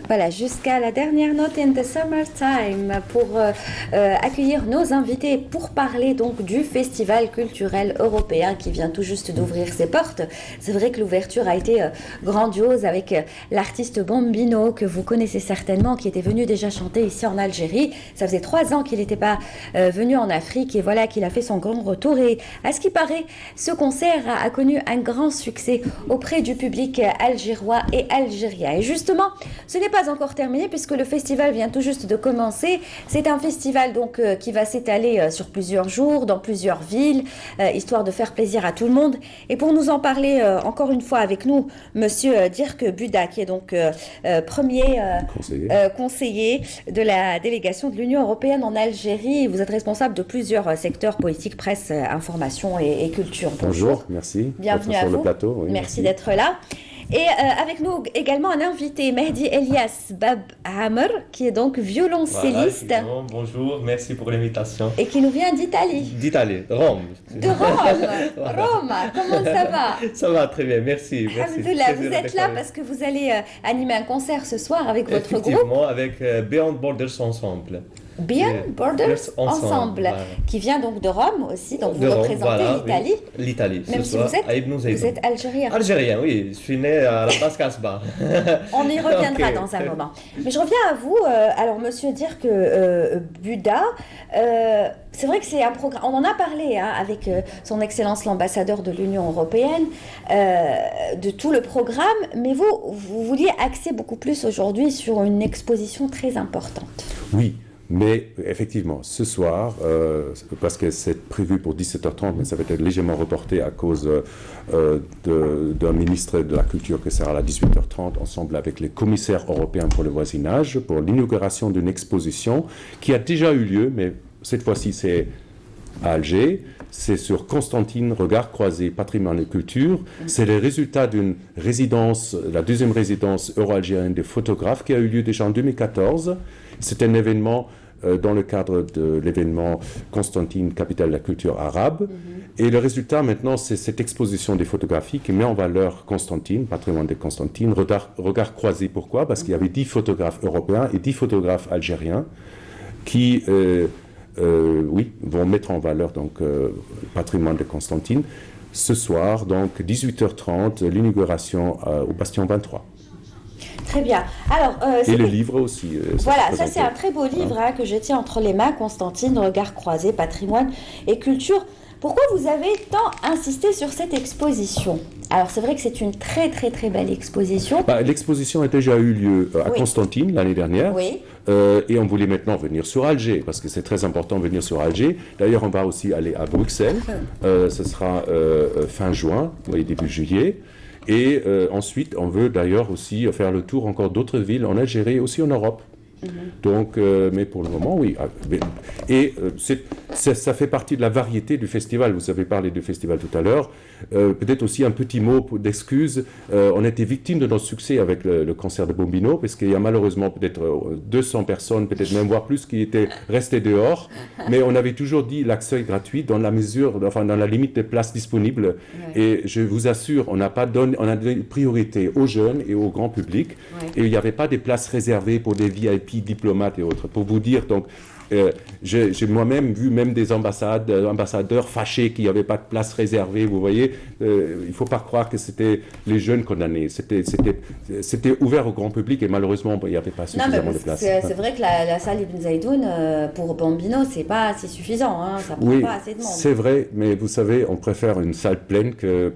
Voilà, jusqu'à la dernière note in the summertime pour accueillir nos invités pour parler donc du Festival culturel européen qui vient tout juste d'ouvrir ses portes. C'est vrai que l'ouverture a été grandiose avec l'artiste Bombino que vous connaissez certainement, qui était venu déjà chanter ici en Algérie. Ça faisait 3 ans qu'il n'était pas venu en Afrique et voilà qu'il a fait son grand retour. Et à ce qui paraît, ce concert a connu un grand succès auprès du public algérois et algérien. Et justement, ce n'est pas encore terminé puisque le festival vient tout juste de commencer. C'est un festival donc qui va s'étaler sur plusieurs jours, dans plusieurs villes, histoire de faire plaisir à tout le monde. Et pour nous en parler encore une fois avec nous, Monsieur Dirk Buda, qui est donc premier conseiller de la délégation de l'Union européenne en Algérie. Vous êtes responsable de plusieurs secteurs: politique, presse, information et culture. Bonjour, merci. Bienvenue à vous. Sur le plateau. Oui, merci d'être là. Et avec nous également un invité, Mehdi Elias Bab Hammer, qui est donc violoncelliste. Voilà, bonjour, merci pour l'invitation. Et qui nous vient d'Italie. D'Italie, Rome. De Rome. Voilà. Rome, comment ça va? Ça va très bien, merci. Alhamdoulilah, vous êtes là parce que vous allez animer un concert ce soir avec votre groupe. Effectivement, avec Beyond Borders Ensemble. Beyond Borders Ensemble, voilà. Qui vient donc de Rome aussi, donc vous représentez l'Italie. Oui. L'Italie, même si vous êtes algérien. Algérien, oui, je suis né à la base Casbah. On y reviendra dans un moment. Mais je reviens à vous, alors monsieur Dirk Buda, c'est vrai que c'est un programme, on en a parlé avec son Excellence l'ambassadeur de l'Union européenne, de tout le programme, mais vous vouliez axer beaucoup plus aujourd'hui sur une exposition très importante. Oui. Mais effectivement, ce soir, parce que c'est prévu pour 17h30, mais ça va être légèrement reporté à cause d'un ministre de la Culture qui sera à 18h30, ensemble avec les commissaires européens pour le voisinage, pour l'inauguration d'une exposition qui a déjà eu lieu, mais cette fois-ci c'est à Alger. C'est sur Constantine, regard croisé, patrimoine et culture. C'est le résultat d'une résidence, la deuxième résidence euro-algérienne des photographes qui a eu lieu déjà en 2014. C'est un événement dans le cadre de l'événement Constantine, capitale de la culture arabe. Et le résultat maintenant, c'est cette exposition des photographies qui met en valeur Constantine, patrimoine de Constantine, regard croisé. Pourquoi? Parce qu'il y avait 10 photographes européens et 10 photographes algériens qui vont mettre en valeur donc, le patrimoine de Constantine. Ce soir, donc 18h30, l'inauguration au Bastion 23. Très bien. Alors, et le livre aussi. Voilà, ça c'est un très beau livre que je tiens entre les mains, Constantine, regard croisé, patrimoine et culture. Pourquoi vous avez tant insisté sur cette exposition? Alors c'est vrai que c'est une très très très belle exposition. L'exposition a déjà eu lieu à Constantine l'année dernière. Oui. Et on voulait maintenant venir sur Alger, parce que c'est très important de venir sur Alger. D'ailleurs, on va aussi aller à Bruxelles. Ce sera fin juin, début juillet. Et ensuite, on veut d'ailleurs aussi faire le tour encore d'autres villes en Algérie et aussi en Europe. Donc, mais pour le moment, oui. Et ça fait partie de la variété du festival. Vous avez parlé du festival tout à l'heure. Peut-être aussi un petit mot d'excuse. On a été victime de notre succès avec le concert de Bombino, parce qu'il y a malheureusement peut-être 200 personnes, peut-être même voire plus, qui étaient restées dehors. Mais on avait toujours dit l'accès gratuit dans la mesure, enfin dans la limite des places disponibles. Ouais. Et je vous assure, on a donné priorité aux jeunes et au grand public. Ouais. Et il n'y avait pas des places réservées pour des VIP, diplomates et autres. Pour vous dire, donc, j'ai moi-même vu même des ambassadeurs fâchés qu'il n'y avait pas de place réservée, vous voyez. Il ne faut pas croire que c'était les jeunes condamnés. C'était ouvert au grand public et malheureusement, il n'y avait pas suffisamment de place. C'est vrai que la salle Ibn Zaïdoun, pour Bombino, ce n'est pas assez suffisant. Hein, ça prend pas assez de monde. C'est vrai, mais vous savez, on préfère une salle pleine que...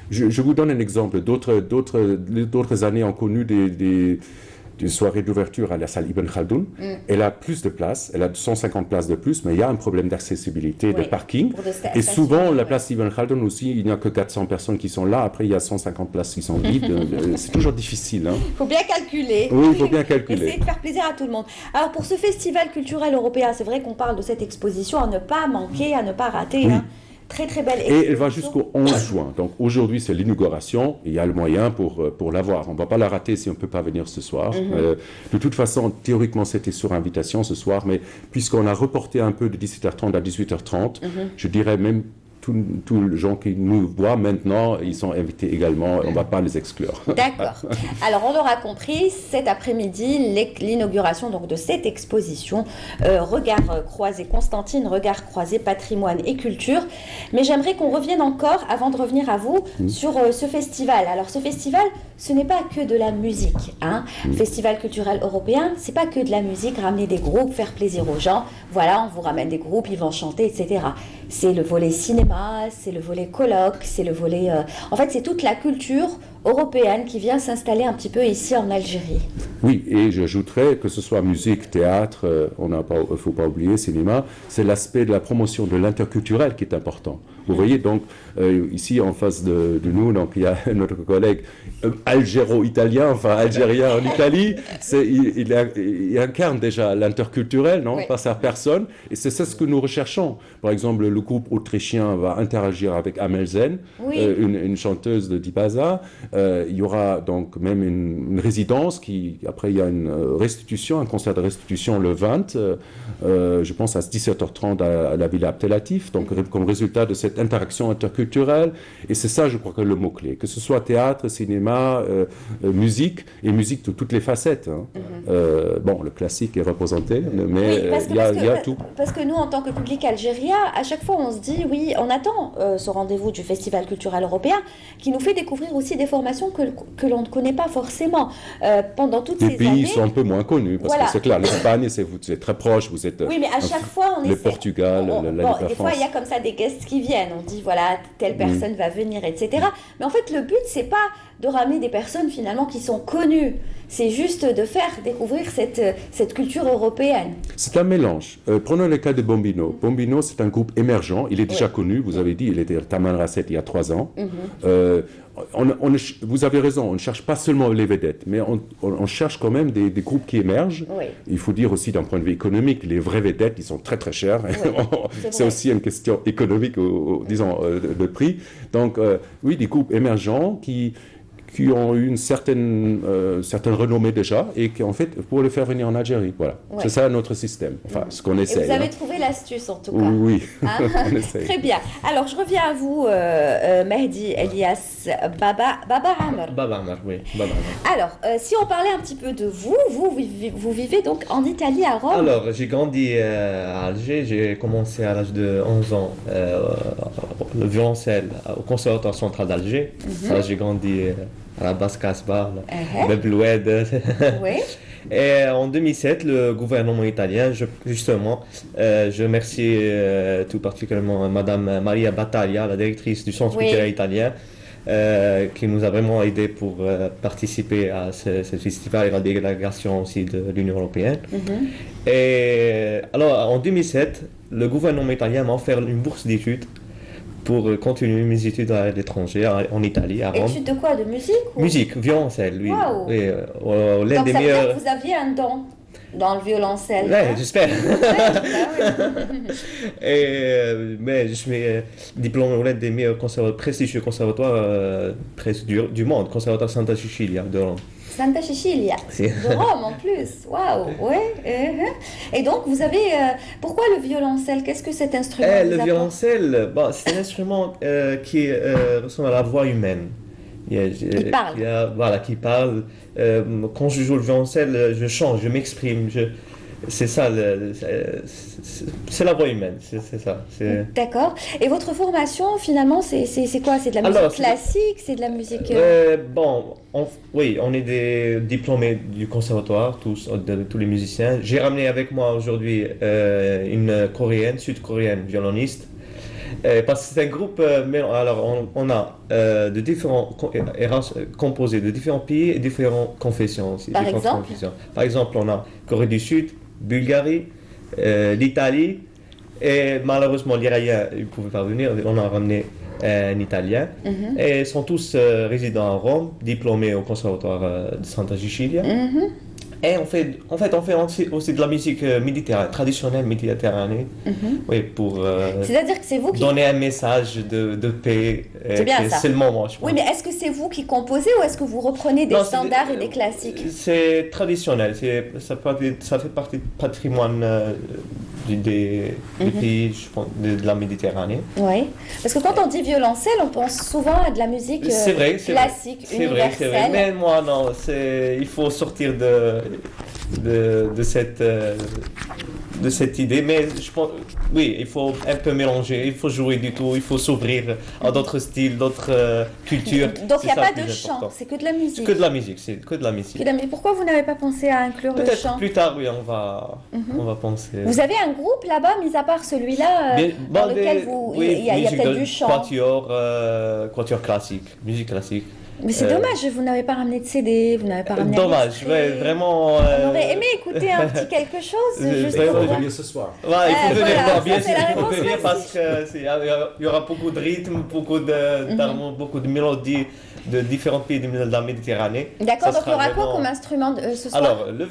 Je vous donne un exemple. D'autres années ont connu d'une soirée d'ouverture à la salle Ibn Khaldoun. Elle a plus de places, elle a 150 places de plus, mais il y a un problème d'accessibilité, de parking. Et souvent, la place Ibn Khaldoun aussi, il n'y a que 400 personnes qui sont là. Après, il y a 150 places qui sont vides. C'est toujours difficile. Il faut bien calculer. Oui, il faut bien calculer. Essayer de faire plaisir à tout le monde. Alors, pour ce festival culturel européen, c'est vrai qu'on parle de cette exposition à ne pas manquer, à ne pas rater. Oui. Très très belle exposition. Et elle va jusqu'au 11 juin. Donc aujourd'hui c'est l'inauguration, il y a le moyen pour l'avoir. On ne va pas la rater si on ne peut pas venir ce soir. De toute façon, théoriquement c'était sur invitation ce soir, mais puisqu'on a reporté un peu de 17h30 à 18h30, je dirais même tous les gens qui nous voient maintenant, ils sont invités également, on ne va pas les exclure. D'accord. Alors, on aura compris, cet après-midi, l'inauguration donc, de cette exposition, Regards croisés Constantine, Regards croisés patrimoine et culture. Mais j'aimerais qu'on revienne encore, avant de revenir à vous, sur ce festival. Alors, ce festival, ce n'est pas que de la musique. Hein. Festival culturel européen, c'est pas que de la musique, ramener des groupes, faire plaisir aux gens. Voilà, on vous ramène des groupes, ils vont chanter, etc. C'est le volet cinéma, c'est le volet colloque, c'est le volet... En fait, c'est toute la culture européenne qui vient s'installer un petit peu ici en Algérie. Oui, et j'ajouterais que ce soit musique, théâtre, il ne faut pas oublier, cinéma, c'est l'aspect de la promotion de l'interculturel qui est important. Vous voyez, donc, ici en face de nous, donc, il y a notre collègue algéro-italien, enfin algérien en Italie, il incarne déjà l'interculturel, non, par sa personne, et c'est ça ce que nous recherchons. Par exemple, le groupe autrichien va interagir avec Amel Zen, une chanteuse de Dipaza. Il y aura donc même une résidence après il y a une restitution, un concert de restitution le 20, je pense à 17h30 à la Villa Abdelatif, donc comme résultat de cette interaction interculturelle, et c'est ça je crois que le mot-clé, que ce soit théâtre, cinéma, musique, et musique de toutes les facettes. Hein. Bon, le classique est représenté, mais il y a tout. Parce que nous, en tant que public algérien, à chaque fois on se dit, oui, on attend ce rendez-vous du Festival culturel européen, qui nous fait découvrir aussi des formations que l'on ne connaît pas forcément pendant toutes ces années. Les pays sont un peu moins connus, parce que c'est clair, l'Espagne, vous êtes très proche, vous êtes... Oui, mais à chaque fois, on le Portugal, la des fois, il y a comme ça des guests qui viennent, on dit, voilà, telle personne va venir, etc. Mais en fait, le but, c'est pas de ramener des personnes, finalement, qui sont connues. C'est juste de faire découvrir cette culture européenne. C'est un mélange. Prenons le cas de Bombino. Bombino, c'est un groupe émergent. Il est déjà connu, vous avez dit, il était à Taman Rasset il y a 3 ans. Vous avez raison, on ne cherche pas seulement les vedettes, mais on cherche quand même des groupes qui émergent. Oui. Il faut dire aussi d'un point de vue économique, les vraies vedettes, ils sont très très chers. Oui, c'est aussi une question économique, disons, de prix. Donc, oui, des groupes émergents qui ont eu une certaine renommée déjà, et qui, en fait, pour le faire venir en Algérie. Voilà. Ouais. C'est ça notre système, enfin, ce qu'on essaie. Et vous avez trouvé l'astuce, en tout cas. Oui, hein. On essaie. Très bien. Alors, je reviens à vous, Mehdi Elias Baba Amr. Baba Amr, oui. Baba Amr. Alors, si on parlait un petit peu de vous vivez donc en Italie, à Rome. Alors, j'ai grandi à Alger, j'ai commencé à l'âge de 11 ans le violoncelle au Conservatoire central d'Alger. J'ai grandi... à la basse Casbah, Bebloued. Oui. Et en 2007, le gouvernement italien, justement, je remercie tout particulièrement Madame Maria Battaglia, la directrice du Centre culturel italien, qui nous a vraiment aidés pour participer à ce festival et la délégation aussi de l'Union européenne. Et alors, en 2007, le gouvernement italien m'a offert une bourse d'études pour continuer mes études à l'étranger, en Italie, à Rome. Études de quoi? De musique ou... Musique, violoncelle, oui. Wow. Oui, donc ça veut dire que vous aviez un don dans le violoncelle. Oui, hein? j'espère. Mais je suis diplômé au l'un des meilleurs prestigieux conservatoires du monde, Conservatoire Santa Cecilia de Rome. Santa Cecilia, de Rome en plus, waouh, ouais. Et donc vous avez, pourquoi le violoncelle? Qu'est-ce que cet instrument Le violoncelle, c'est un instrument qui ressemble à la voix humaine. Qui parle. Qui parle. Quand je joue le violoncelle, je chante, je m'exprime, c'est ça, c'est la voix humaine, c'est ça. D'accord. Et votre formation, finalement, c'est quoi? C'est de la musique classique? C'est de la musique... Oui, on est des diplômés du conservatoire, tous les musiciens. J'ai ramené avec moi aujourd'hui une coréenne, sud-coréenne violoniste. Parce que c'est un groupe, alors on a de différents composés de différents pays et différentes confessions aussi. Par exemple, on a Corée du Sud, Bulgarie, l'Italie, et malheureusement l'Iranien ne pouvait pas venir, on a ramené un Italien, et ils sont tous résidents à Rome, diplômés au conservatoire de Santa Cecilia. Et on fait aussi de la musique méditerranéenne, traditionnelle méditerranéenne, pour c'est-à-dire que c'est vous qui donner un message de paix. C'est bien ça. C'est le moment, je pense. Oui, mais est-ce que c'est vous qui composez ou est-ce que vous reprenez des standards et des classiques? C'est traditionnel, ça fait partie du patrimoine des pays, je pense, de la Méditerranée. Oui, parce que quand on dit violoncelle, on pense souvent à de la musique classique, universelle. C'est vrai. Mais moi, non, il faut sortir de cette idée. Mais je pense, oui, il faut un peu mélanger, il faut jouer du tout, il faut s'ouvrir à d'autres styles, d'autres cultures. Donc il n'y a pas de chant, c'est que de la musique. C'est que de la musique, c'est que de la musique. Mais pourquoi vous n'avez pas pensé à inclure le chant? Peut-être plus tard, oui, on va penser. Vous avez un groupe là-bas, mis à part celui-là, dans lequel il y a peut-être du chant? Quatuor classique, musique classique. Mais c'est dommage, vous n'avez pas ramené de CD, vous n'avez pas ramené dommage, ouais, vraiment. On aurait aimé écouter un petit quelque chose. Juste pour venir ce soir. Ouais, il faut venir voilà, bien sûr, il faut venir parce qu'il y aura beaucoup de rythmes, beaucoup de mélodies de différents pays de la Méditerranée. D'accord, donc il y aura quoi comme instrument ce soir? Alors, le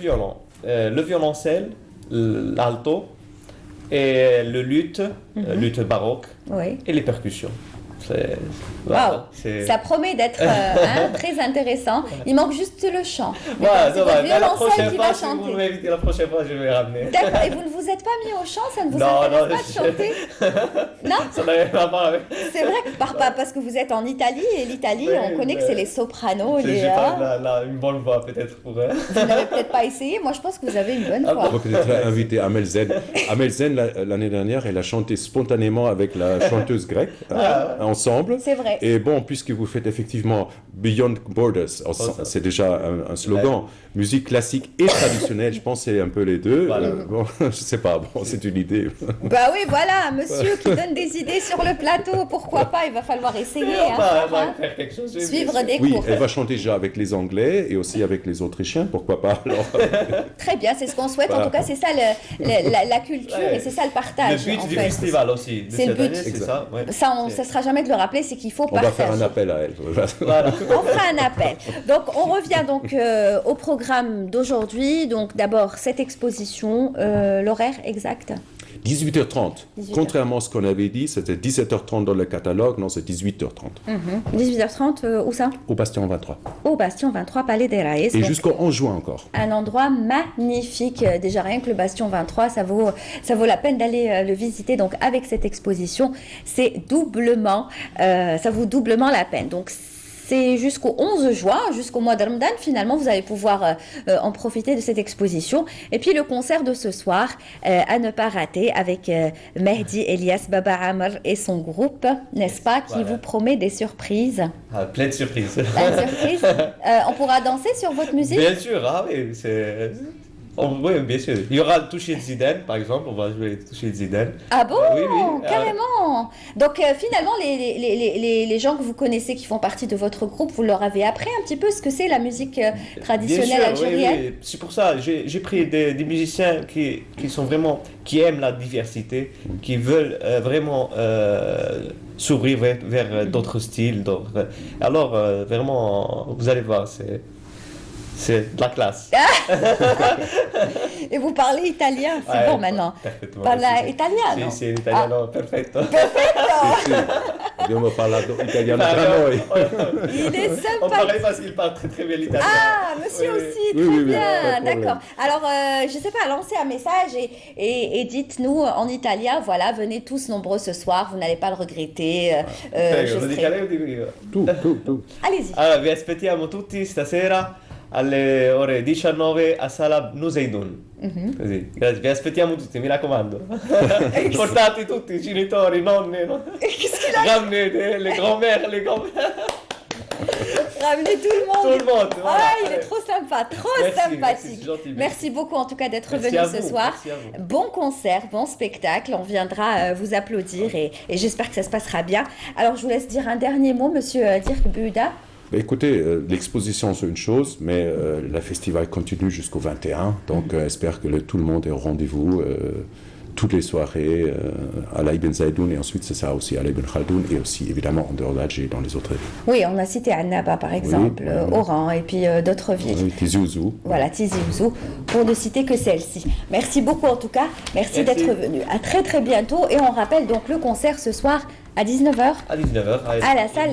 violoncelle, l'alto, et le luth, luth baroque, et les percussions. Voilà, ça promet d'être très intéressant. Il manque juste le chant. Ouais, c'est votre violoncelle qui va chanter. Si vous m'invitez la prochaine fois, je vais ramener. D'accord, et vous ne vous êtes pas mis au chant? Ça ne vous intéresse pas de chanter? Non, ça n'a rien à voir avec. C'est vrai, parce que vous êtes en Italie, et l'Italie, on connaît que c'est les sopranos. J'ai pas une bonne voix peut-être pour eux. Vous n'avez peut-être pas essayé, moi je pense que vous avez une bonne voix. On va peut-être inviter Amel Zen. Amel Zen, l'année dernière, elle a chanté spontanément avec la chanteuse grecque. Ensemble. C'est vrai. Et bon, puisque vous faites effectivement Beyond Borders, c'est déjà un slogan, musique classique et traditionnelle, je pense que c'est un peu les deux. Voilà. Bon, je sais pas, bon, c'est une idée. Bah oui, voilà, monsieur qui donne des idées sur le plateau, pourquoi pas, il va falloir essayer. Faire quelque chose, suivre des oui, cours. elle va chanter déjà avec les Anglais et aussi avec les Autrichiens, pourquoi pas alors. Très bien, c'est ce qu'on souhaite. Voilà. En tout cas, c'est ça la culture et c'est ça le partage. Le but du festival aussi. C'est le but. C'est ça. Ouais. Ça, on ne cessera jamais de le rappeler, c'est qu'il faut On partager. va faire un appel à elle. Voilà. On fera un appel. Donc, on revient donc au programme d'aujourd'hui. Donc, d'abord, cette exposition, l'horaire exact 18h30. Contrairement à ce qu'on avait dit, c'était 17h30 dans le catalogue. Non, c'est 18h30. 18h30, où ça? Au Bastion 23. Au Bastion 23, Palais des Raïs. Et jusqu'au 11 juin encore. Un endroit magnifique. Déjà rien que le Bastion 23, ça vaut la peine d'aller le visiter. Donc avec cette exposition, c'est doublement, ça vaut doublement la peine. Donc c'est jusqu'au 11 juin, jusqu'au mois de Ramadan. Finalement, vous allez pouvoir en profiter de cette exposition. Et puis le concert de ce soir, à ne pas rater, avec Mehdi Elias Baba Amr et son groupe, n'est-ce pas, qui vous promet des surprises. Plein de surprises. Plein de surprises. On pourra danser sur votre musique? Bien sûr, oui, c'est... oui, bien sûr. Il y aura le toucher de Zidane, par exemple. On va jouer le toucher de Zidane. Ah bon? Oui. Carrément. Donc finalement, les gens que vous connaissez qui font partie de votre groupe, vous leur avez appris un petit peu ce que c'est la musique traditionnelle algérienne? Oui. C'est pour ça, j'ai pris des musiciens qui sont vraiment, qui aiment la diversité, qui veulent vraiment s'ouvrir vers d'autres styles. Alors, vraiment, vous allez voir, c'est de la classe. Et vous parlez italien, c'est bon maintenant. Parfaitement. Parla italiano. Sì, l'italiano perfetto. Abbiamo parlato italiano tra noi. Il est On sympa. parlait parce qu'il parle très très bien l'italien. Ah, monsieur Oui, aussi, oui. très Oui, bien, pas de problème. d'accord. Alors, je sais pas, lancez un message et dites-nous en italien, voilà, venez tous nombreux ce soir, vous n'allez pas le regretter. Prego, lo dica lei o dico io? Tu. Allez-y. Allora, vi aspettiamo tutti stasera alle ore 19 a Sala Nuseidun. Così, grazie. Vi aspettiamo tutti, mi raccomando. Portate tutti, i genitori, nonni, no? Qu'est-ce qu'il a? Ramenez les grands-mères, les grands-mères. Ramenez tout le monde. Tout le monde, voilà. Ah, il est trop sympa, trop Merci, sympathique. c'est gentil. Merci beaucoup en tout cas d'être Merci venu à ce vous, soir. merci à vous. Bon concert, bon spectacle. On viendra vous applaudir et j'espère que ça se passera bien. Alors je vous laisse dire un dernier mot, monsieur Dirk Buda. Écoutez, l'exposition c'est une chose, mais le festival continue jusqu'au 21, donc j'espère que tout le monde est au rendez-vous toutes les soirées à l'Ibn Zaidoun et ensuite c'est ça aussi à l'Ibn Khaldoun et aussi évidemment en dehors d'Alger dans les autres villes. Oui, on a cité Annaba par exemple, Oran et puis d'autres villes. Oui, Tizi Ouzou. Voilà, Tizi Ouzou, pour ne citer que celle-ci. Merci beaucoup en tout cas, merci. D'être venu. À très très bientôt et on rappelle donc le concert ce soir À 19h À 19h, à la salle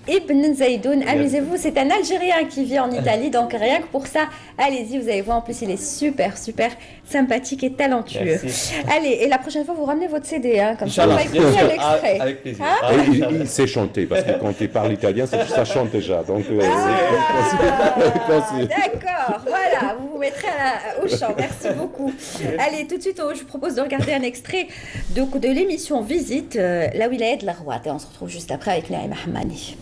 Ibn Zaidoun. Amusez-vous, c'est un Algérien qui vit en Italie, donc rien que pour ça, allez-y, vous allez voir, en plus il est super, super sympathique et talentueux. Merci. Allez, et la prochaine fois, vous ramenez votre CD, hein, comme ça on Inch'Allah. va écouter l'extrait. Avec plaisir. Hein? Et il sait chanter, parce que quand il parle italien, ça chante déjà. Donc, D'accord, voilà, vous vous mettrez au chant. Merci beaucoup. Allez, tout de suite, je vous propose de regarder un extrait de l'émission Visite, la wilaya de la Rouat. Et on se retrouve juste après avec Naïma Hamani.